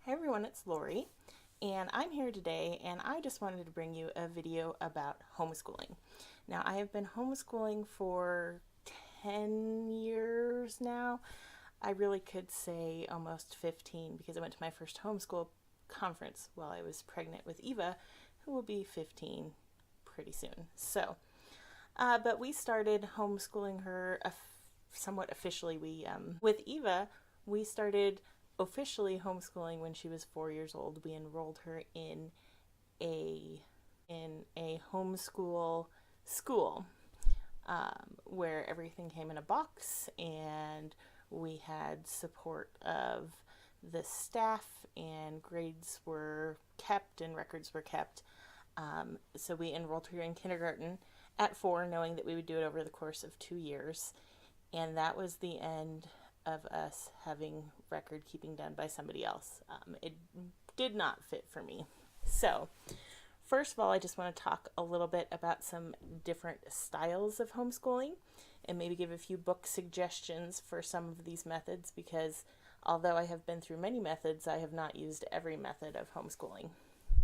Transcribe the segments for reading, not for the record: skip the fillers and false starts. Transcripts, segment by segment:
Hey everyone, it's Lori, and I'm here today, and I just wanted to bring you a video about homeschooling. Now, I have been homeschooling for 10 years now. I really could say almost 15 because I went to my first homeschool conference while I was pregnant with Eva, who will be 15 pretty soon. But we started homeschooling her somewhat officially. With Eva, we started officially homeschooling when she was 4 years old. We enrolled her a homeschool school where everything came in a box, and we had support of the staff, and grades were kept and records were kept. So we enrolled her in kindergarten at 4, knowing that we would do it over the course of 2 years, and that was the end of us having record keeping done by somebody else. It did not fit for me. So, first of all, I just want to talk a little bit about some different styles of homeschooling and maybe give a few book suggestions for some of these methods, because although I have been through many methods, I have not used every method of homeschooling.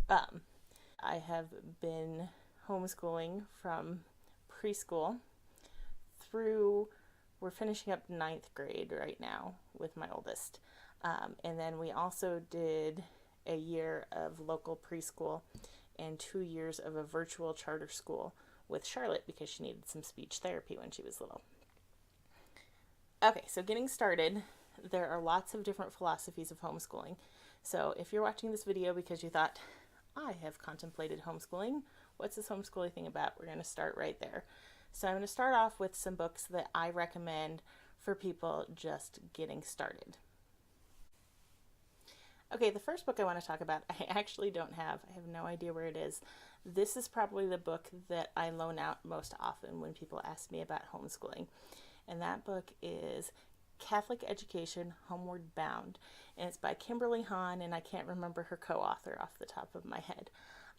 I have been homeschooling from preschool through, we're finishing up 9th grade right now with my oldest. And then we also did a year of local preschool and 2 years of a virtual charter school with Charlotte because she needed some speech therapy when she was little. Okay, so getting started, there are lots of different philosophies of homeschooling. So if you're watching this video because you thought, I have contemplated homeschooling, what's this homeschooling thing about? We're going to start right there. So I'm going to start off with some books that I recommend for people just getting started. Okay, the first book I want to talk about, I actually don't have. I have no idea where it is. This is probably the book that I loan out most often when people ask me about homeschooling. And that book is Catholic Education, Homeward Bound. And it's by Kimberly Hahn, and I can't remember her co-author off the top of my head.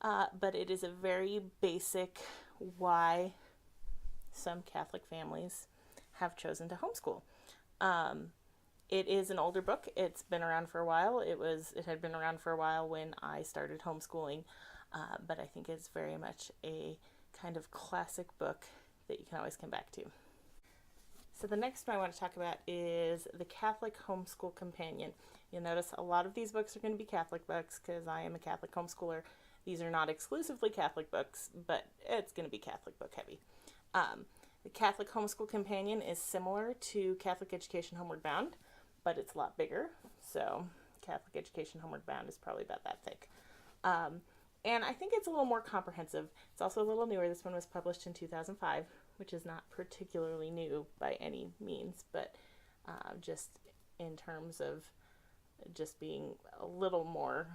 But it is a very basic why some Catholic families have chosen to homeschool. It is an older book. It's been around for a while. It had been around for a while when I started homeschooling, but I think it's very much a kind of classic book that you can always come back to. So the next one I want to talk about is the Catholic Homeschool Companion. You'll notice a lot of these books are going to be Catholic books because I am a Catholic homeschooler. These are not exclusively Catholic books, but it's going to be Catholic book heavy. The Catholic Homeschool Companion is similar to Catholic Education Homeward Bound, but it's a lot bigger. So Catholic Education Homeward Bound is probably about that thick. And I think it's a little more comprehensive. It's also a little newer. This one was published in 2005, which is not particularly new by any means, but just in terms of just being a little more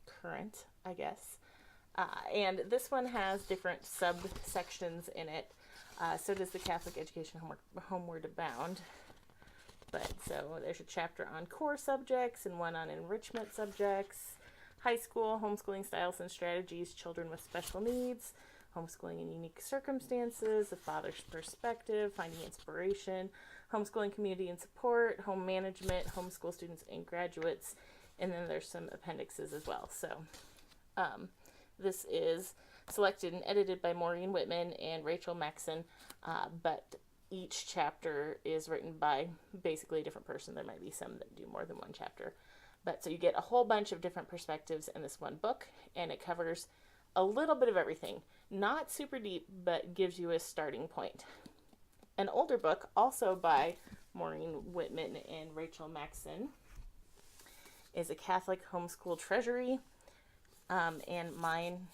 current, I guess. And this one has different subsections in it. So does the Catholic Education Homeward Bound. But so there's a chapter on core subjects and one on enrichment subjects, high school, homeschooling styles and strategies, children with special needs, homeschooling in unique circumstances, the father's perspective, finding inspiration, homeschooling community and support, home management, homeschool students and graduates, and then there's some appendixes as well. So this is selected and edited by Maureen Whitman and Rachel Maxon, but each chapter is written by basically a different person. There might be some that do more than one chapter. But so you get a whole bunch of different perspectives in this one book, and it covers a little bit of everything. Not super deep, but gives you a starting point. An older book, also by Maureen Whitman and Rachel Maxon, is a Catholic Homeschool Treasury. And mine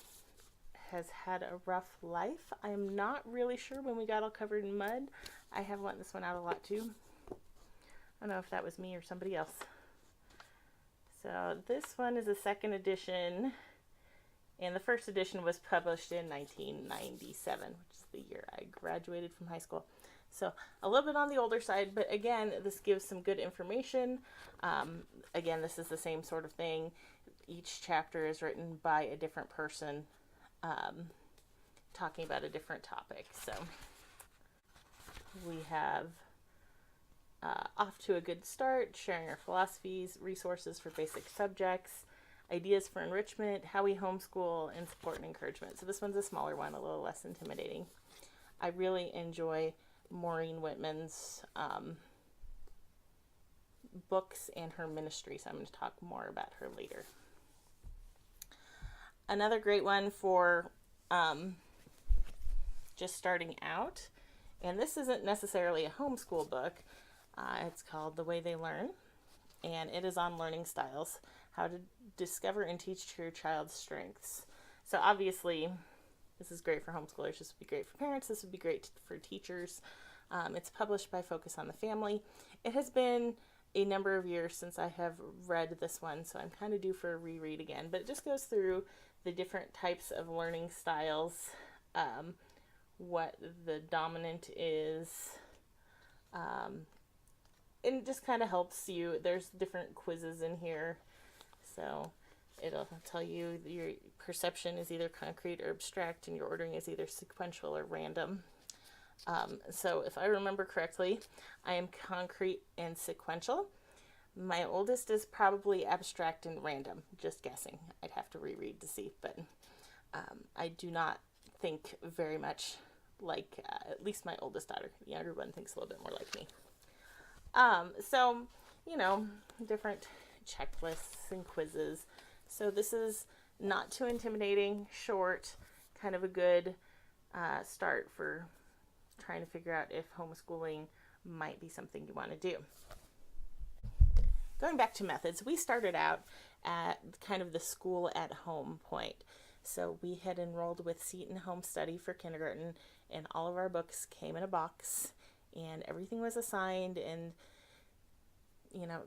has had a rough life. I'm not really sure when we got all covered in mud. I have lent this one out a lot too. I don't know if that was me or somebody else. So this one is a second edition, and the first edition was published in 1997, which is the year I graduated from high school. So a little bit on the older side, but again, this gives some good information. Again, this is the same sort of thing. Each chapter is written by a different person talking about a different topic. So we have Off to a Good Start, Sharing Our Philosophies, Resources for Basic Subjects, Ideas for Enrichment, How We Homeschool, and Support and Encouragement. So this one's a smaller one, a little less intimidating. I really enjoy Maureen Whitman's books and her ministry, so I'm going to talk more about her later. Another great one for just starting out, and this isn't necessarily a homeschool book. It's called The Way They Learn, and it is on learning styles, how to discover and teach to your child's strengths. So obviously, this is great for homeschoolers. This would be great for parents. This would be great for teachers. It's published by Focus on the Family. It has been a number of years since I have read this one, so I'm kind of due for a reread again. But it just goes through the different types of learning styles, what the dominant is, and it just kind of helps you. There's different quizzes in here, so it'll tell you your perception is either concrete or abstract, and your ordering is either sequential or random. So if I remember correctly, I am concrete and sequential. My oldest is probably abstract and random, just guessing. I'd have to reread to see, but I do not think very much like at least my oldest daughter. The younger one thinks a little bit more like me. So, different checklists and quizzes. So this is not too intimidating, short, kind of a good start for trying to figure out if homeschooling might be something you want to do. Going back to methods, we started out at kind of the school at home point. So we had enrolled with Seton Home Study for kindergarten, and all of our books came in a box, and everything was assigned, and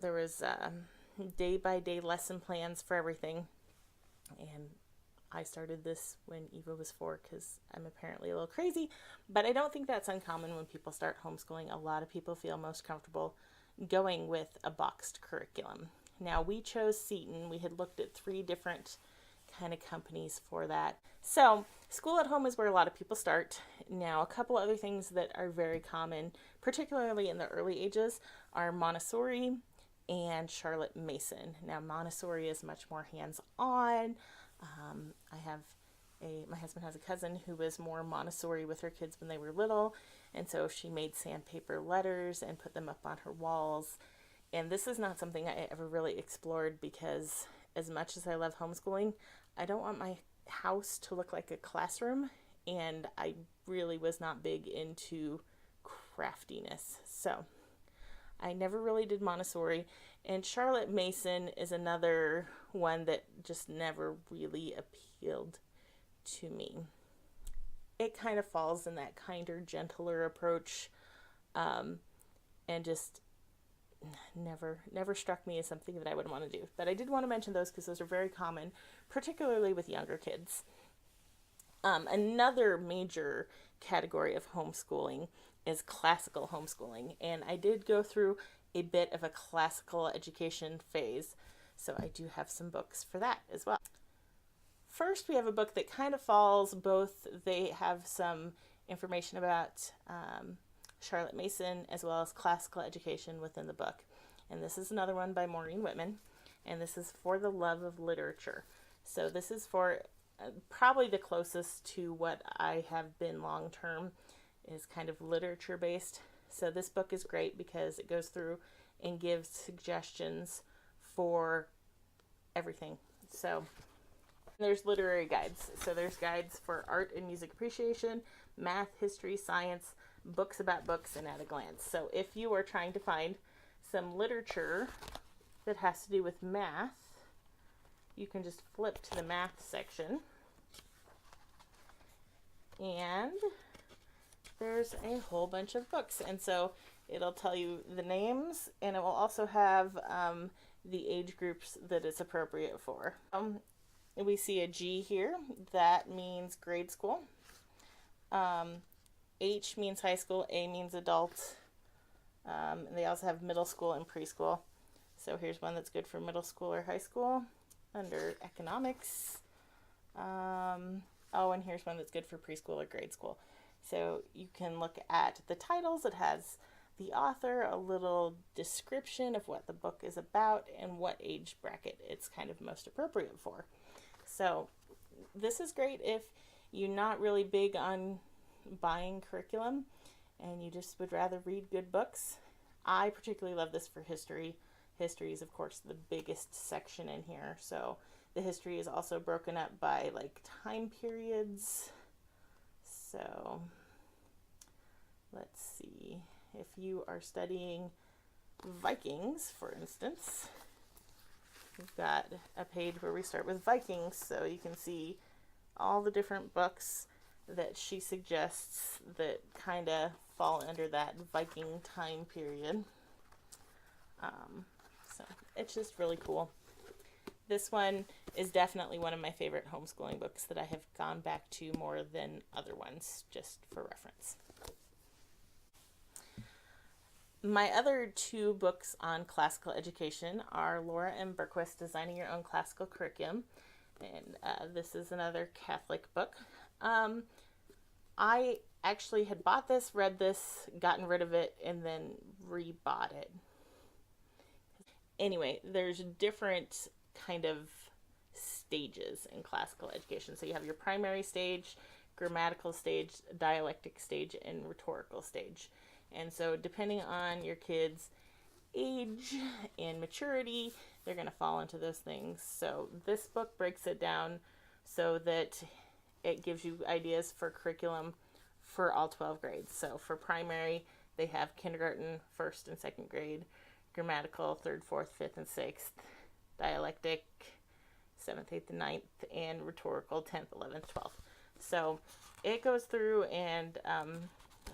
there was day-by-day lesson plans for everything. And I started this when Eva was 4 because I'm apparently a little crazy, but I don't think that's uncommon when people start homeschooling. A lot of people feel most comfortable going with a boxed curriculum. Now, we chose Seton. We had looked at 3 different kind of companies for that. So school at home is where a lot of people start. Now, a couple other things that are very common, particularly in the early ages, are Montessori and Charlotte Mason. Now, Montessori is much more hands-on. My husband has a cousin who was more Montessori with her kids when they were little, and so she made sandpaper letters and put them up on her walls. And this is not something I ever really explored because as much as I love homeschooling, I don't want my house to look like a classroom, and I really was not big into craftiness. So I never really did Montessori, and Charlotte Mason is another one that just never really appealed to me. It kind of falls in that kinder, gentler approach, and just never struck me as something that I would want to do. But I did want to mention those because those are very common, particularly with younger kids. Another major category of homeschooling is classical homeschooling, and I did go through a bit of a classical education phase, so I do have some books for that as well. First, we have a book that kind of falls both. They have some information about Charlotte Mason as well as classical education within the book, and this is another one by Maureen Whitman, and this is For the Love of Literature. So this is for probably the closest to what I have been long term, is kind of literature based. So this book is great because it goes through and gives suggestions for everything. So there's literary guides. So there's guides for art and music appreciation, math, history, science, books about books, and at a glance. So if you are trying to find some literature that has to do with math, you can just flip to the math section, and there's a whole bunch of books. And so it'll tell you the names, and it will also have the age groups that it's appropriate for. We see a G here. That means grade school. H means high school. A means adult. They also have middle school and preschool. So here's one that's good for middle school or high school under economics. And here's one that's good for preschool or grade school. So you can look at the titles. It has the author, a little description of what the book is about, and what age bracket it's kind of most appropriate for. So this is great if you're not really big on buying curriculum and you just would rather read good books. I particularly love this for history. History is, of course, the biggest section in here. So the history is also broken up by like time periods. So let's see. If you are studying Vikings, for instance, we've got a page where we start with Vikings, so you can see all the different books that she suggests that kind of fall under that Viking time period. So it's just really cool. This one is definitely one of my favorite homeschooling books that I have gone back to more than other ones, just for reference. My other two books on classical education are Laura M. Berquist's Designing Your Own Classical Curriculum, and this is another Catholic book. I actually had bought this, read this, gotten rid of it, and then rebought it. Anyway, there's different kind of stages in classical education. So you have your primary stage, grammatical stage, dialectic stage, and rhetorical stage. And so depending on your kids' age and maturity, they're going to fall into those things. So this book breaks it down so that it gives you ideas for curriculum for all 12 grades. So for primary, they have kindergarten, 1st and 2nd grade, grammatical, 3rd, 4th, 5th, and 6th, dialectic, 7th, 8th, and 9th, and rhetorical, 10th, 11th, 12th. So it goes through and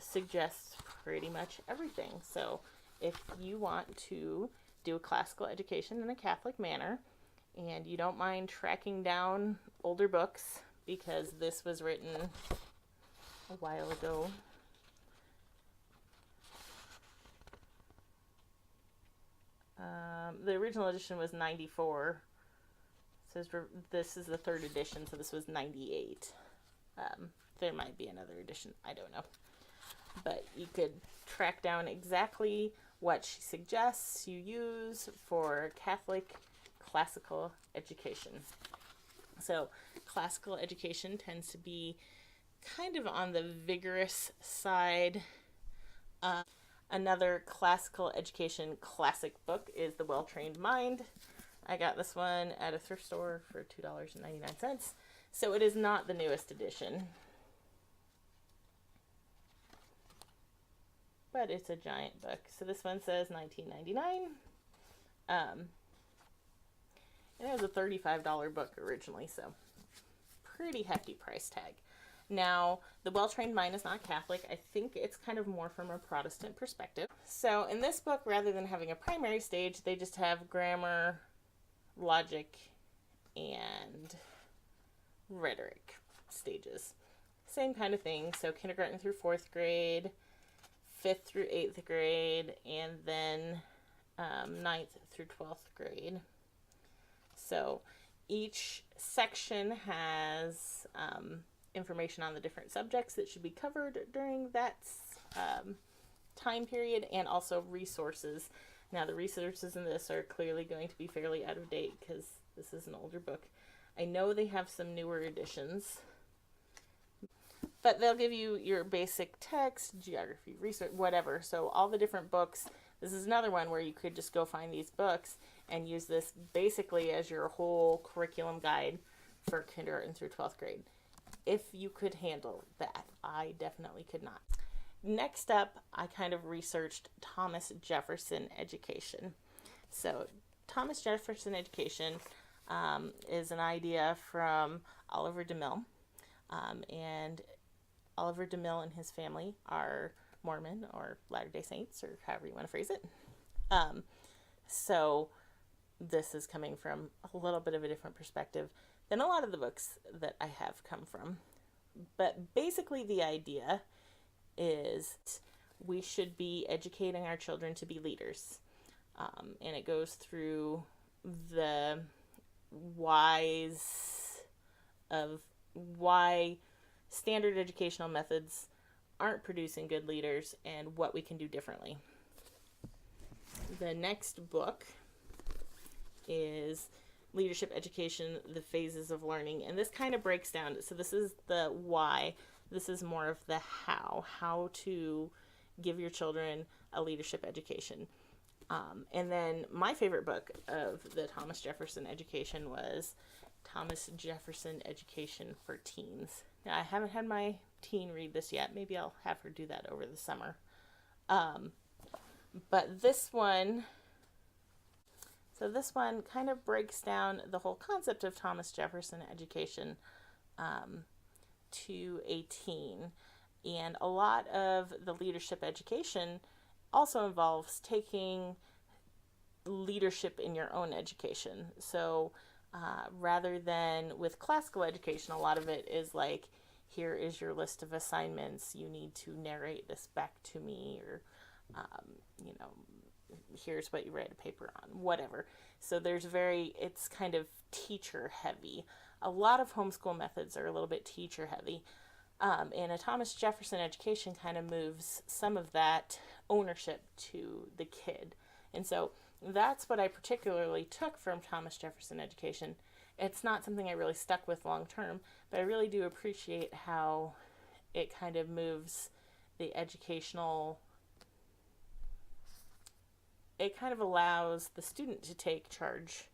suggests pretty much everything. So if you want to do a classical education in a Catholic manner and you don't mind tracking down older books, because this was written a while ago. The original edition was 94. It says this is the 3rd edition, so this was 98. There might be another edition, I don't know. But you could track down exactly what she suggests you use for Catholic classical education. So classical education tends to be kind of on the vigorous side. Another classical education classic book is The Well-Trained Mind. I got this one at a thrift store for $2.99. So it is not the newest edition, but it's a giant book. So this one says $19.99. And it was a $35 book originally, so pretty hefty price tag. Now, The Well-Trained Mind is not Catholic. I think it's kind of more from a Protestant perspective. So in this book, rather than having a primary stage, they just have grammar, logic, and rhetoric stages. Same kind of thing. So kindergarten through 4th grade, 5th through 8th grade, and then 9th through 12th grade. So each section has information on the different subjects that should be covered during that time period, and also resources. Now the resources in this are clearly going to be fairly out of date because this is an older book. I know they have some newer editions, but they'll give you your basic text, geography, research, whatever. So all the different books. This is another one where you could just go find these books and use this basically as your whole curriculum guide for kindergarten through 12th grade. If you could handle that. I definitely could not. Next up, I kind of researched Thomas Jefferson education. So Thomas Jefferson education is an idea from Oliver DeMille. And Oliver DeMille and his family are Mormon or Latter-day Saints, or however you want to phrase it. So this is coming from a little bit of a different perspective than a lot of the books that I have come from. But basically the idea is we should be educating our children to be leaders. And it goes through the whys of why standard educational methods aren't producing good leaders and what we can do differently. The next book is Leadership Education, The Phases of Learning. And this kind of breaks down. So this is the why. This is more of the how to give your children a leadership education. And then my favorite book of the Thomas Jefferson education was Thomas Jefferson Education for Teens. Now, I haven't had my teen read this yet. Maybe I'll have her do that over the summer. But this one kind of breaks down the whole concept of Thomas Jefferson education to a teen. And a lot of the leadership education also involves taking leadership in your own education. So rather than with classical education, a lot of it is like, here is your list of assignments. You need to narrate this back to me, or, here's what you write a paper on, whatever. So it's kind of teacher heavy. A lot of homeschool methods are a little bit teacher heavy. And a Thomas Jefferson education kind of moves some of that ownership to the kid. And so that's what I particularly took from Thomas Jefferson education. It's not something I really stuck with long term, but I really do appreciate how it kind of moves the educational. It kind of allows the student to take charge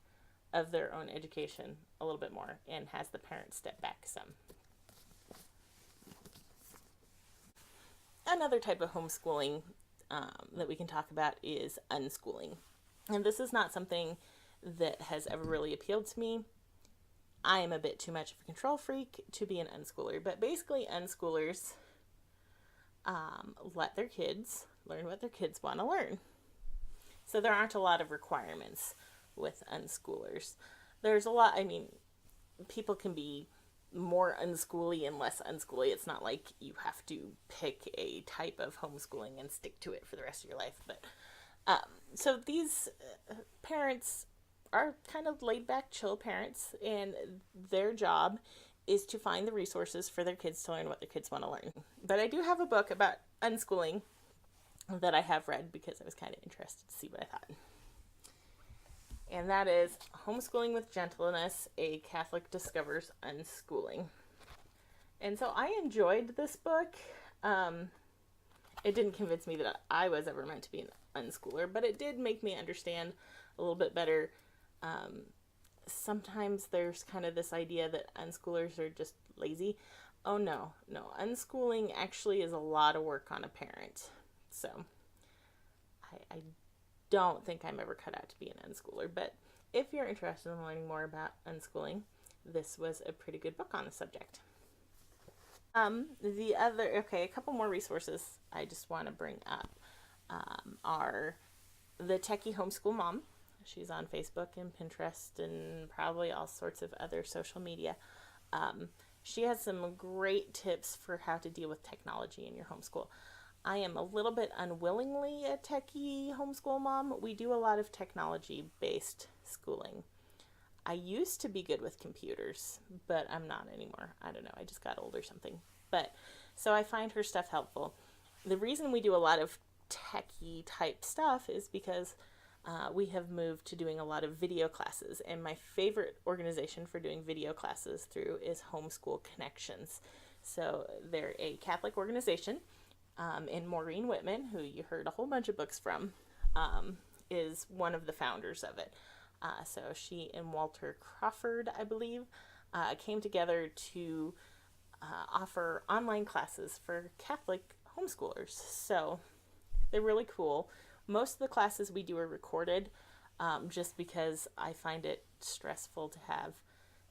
of their own education a little bit more and has the parents step back some. Another type of homeschooling that we can talk about is unschooling. And this is not something that has ever really appealed to me. I am a bit too much of a control freak to be an unschooler. But basically, unschoolers let their kids learn what their kids want to learn. So there aren't a lot of requirements with unschoolers. There's a lot, people can be more unschooly and less unschooly. It's not like you have to pick a type of homeschooling and stick to it for the rest of your life. But so these parents are kind of laid back, chill parents, and their job is to find the resources for their kids to learn what their kids want to learn. But I do have a book about unschooling that I have read because I was kind of interested to see what I thought. And that is Homeschooling with Gentleness, A Catholic Discovers Unschooling. And so I enjoyed this book. It didn't convince me that I was ever meant to be an unschooler, but it did make me understand a little bit better. Sometimes there's kind of this idea that unschoolers are just lazy. Oh, no. Unschooling actually is a lot of work on a parent. So I don't think I'm ever cut out to be an unschooler, but if you're interested in learning more about unschooling, this was a pretty good book on the subject. A couple more resources I just want to bring up are the Techie Homeschool Mom. She's on Facebook and Pinterest and probably all sorts of other social media. She has some great tips for how to deal with technology in your homeschool. I am a little bit unwillingly a techie homeschool mom. We do a lot of technology-based schooling. I used to be good with computers, but I'm not anymore. I don't know. I just got old or something. But so I find her stuff helpful. The reason we do a lot of techie type stuff is because we have moved to doing a lot of video classes. And my favorite organization for doing video classes through is Homeschool Connections. So they're a Catholic organization. And Maureen Whitman, who you heard a whole bunch of books from, is one of the founders of it. So she and Walter Crawford, I believe, came together to offer online classes for Catholic homeschoolers. So they're really cool. Most of the classes we do are recorded, just because I find it stressful to have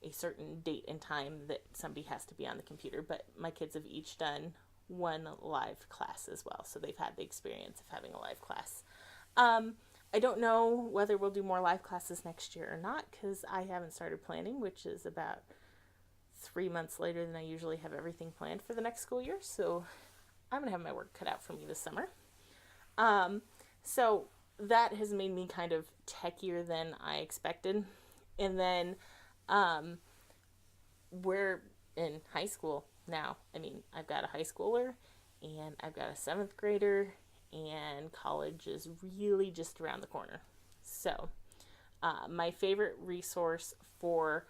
a certain date and time that somebody has to be on the computer. But my kids have each done one live class as well, so they've had the experience of having a live class. I don't know whether we'll do more live classes next year or not, because I haven't started planning, which is about 3 months later than I usually have everything planned for the next school year, so I'm going to have my work cut out for me this summer. So that has made me kind of techier than I expected. And then we're in high school now. I've got a high schooler and I've got a 7th grader and college is really just around the corner. So, my favorite resource for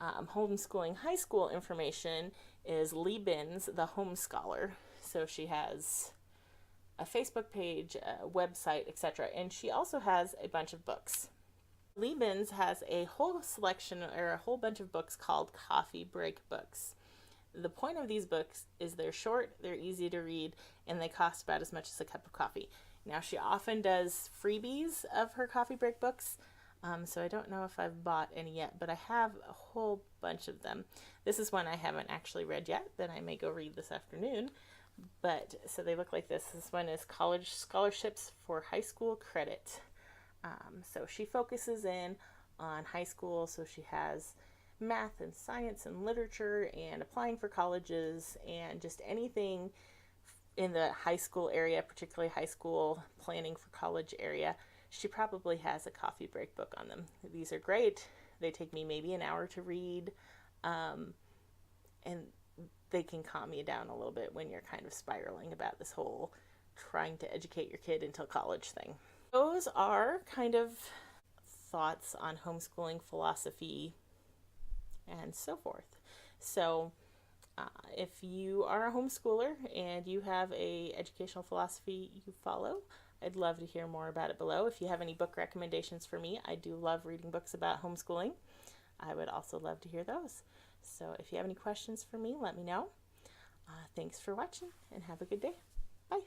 homeschooling high school information is Lee Binns, the Home Scholar. So she has a Facebook page, a website, etc. And she also has a bunch of books. Lee Binns has a whole selection or a whole bunch of books called coffee break books. The point of these books is they're short, they're easy to read, and they cost about as much as a cup of coffee. Now, she often does freebies of her coffee break books, so I don't know if I've bought any yet, but I have a whole bunch of them. This is one I haven't actually read yet that I may go read this afternoon. But so they look like this. This one is College Scholarships for High School Credit. So she focuses in on high school, so she has math and science and literature and applying for colleges and just anything in the high school area, particularly high school planning for college area. She probably has a coffee break book on them. These are great. They take me maybe an hour to read, and they can calm you down a little bit when you're kind of spiraling about this whole trying to educate your kid until college thing. Those are kind of thoughts on homeschooling philosophy and so forth. So if you are a homeschooler and you have a educational philosophy you follow, I'd love to hear more about it below. If you have any book recommendations for me, I do love reading books about homeschooling. I would also love to hear those. So if you have any questions for me, let me know. Thanks for watching and have a good day. Bye.